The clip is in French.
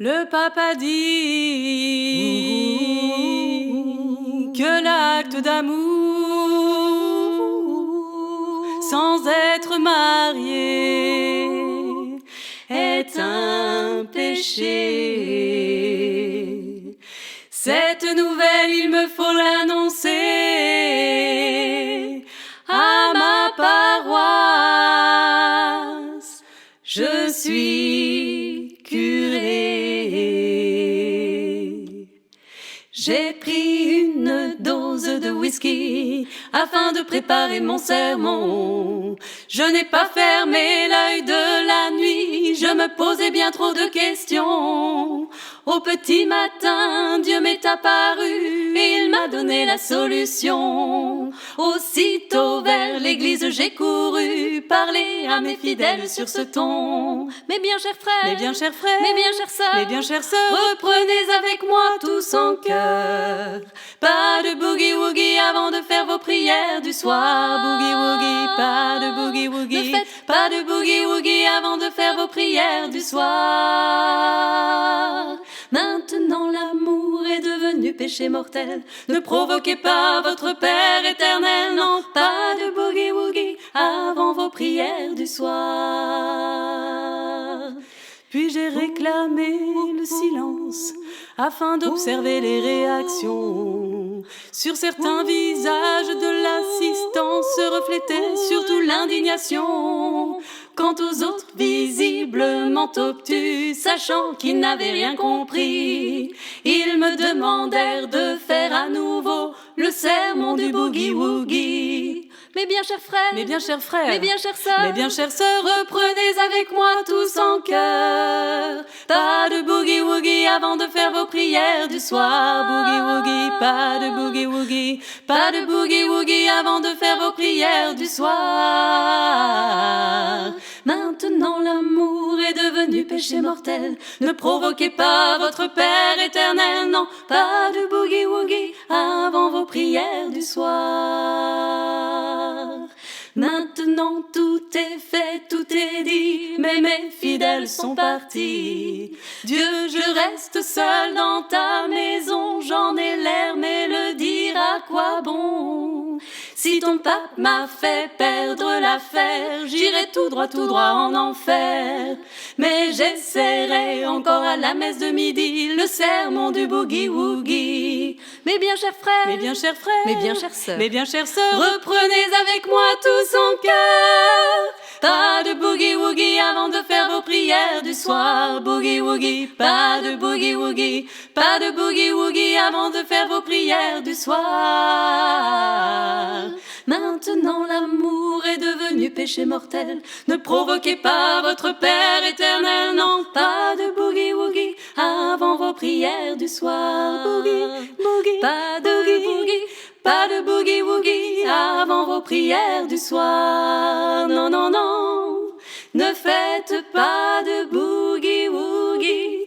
Le pape a dit que l'acte d'amour sans être marié est un péché. Cette nouvelle, il me faut l'annoncer à ma paroisse. Je suis curé. J'ai pris une dose de whisky afin de préparer mon sermon. Je n'ai pas fermé l'œil de la nuit, je me posais bien trop de questions. Au petit matin, Dieu m'est apparu et il m'a donné la solution. Aussitôt vers l'église j'ai couru, parler à mes fidèles sur ce ton. Mes bien chers frères, Mes bien chers frères, mes bien chères sœurs, mes bien chères sœurs, reprenez avec moi tous en chœur. Pas de boogie-woogie avant de faire vos prières du soir. Boogie-woogie, pas de boogie-woogie. Pas de boogie-woogie avant de faire vos prières du soir. Maintenant l'amour est devenu péché mortel. Ne provoquez pas votre Père éternel. Non, pas de boogie-woogie avant vos prières du soir. Puis j'ai réclamé le silence afin d'observer les réactions. Sur certains visages de l'assistance se reflétait surtout l'indignation. Quant aux autres, visiblement obtus, sachant qu'ils n'avaient rien compris, ils me demandèrent de faire à nouveau le sermon du boogie-woogie. Mes bien chers frères, Mes bien chers frères, mes bien chères sœurs, mes bien chères sœurs, reprenez avec moi tous en chœur. Pas de boogie-woogie avant de faire vos prières du soir. Boogie-woogie, pas de boogie-woogie. Pas de boogie-woogie avant de faire vos prières du soir. Maintenant l'amour est devenu péché mortel. Ne provoquez pas votre Père éternel. Non, pas de boogie-woogie avant vos prières du soir. Maintenant tout est fait, tout est dit, mais mes fidèles sont partis. Dieu, je reste seul dans ta maison, j'en ai l'air, mais le dire à quoi bon? Si ton pape m'a fait perdre l'affaire, j'irai tout droit en enfer. Mais j'essaierai encore à la messe de midi le sermon du boogie-woogie. Mes bien chers frères, mes bien chers frères, mes bien chères sœurs, mes bien chères sœurs, reprenez avec moi tous en chœur. Pas de boogie-woogie avant de faire vos prières du soir. Boogie-woogie, pas de boogie-woogie. Pas de boogie-woogie avant de faire vos prières du soir. Maintenant l'amour est devenu péché mortel. Ne provoquez pas votre Père éternel. Non, pas de boogie-woogie avant vos prières du soir. Boogie-woogie, pas de boogie. Pas de boogie-woogie avant vos prières du soir. Non, non, non, ne faites pas de boogie-woogie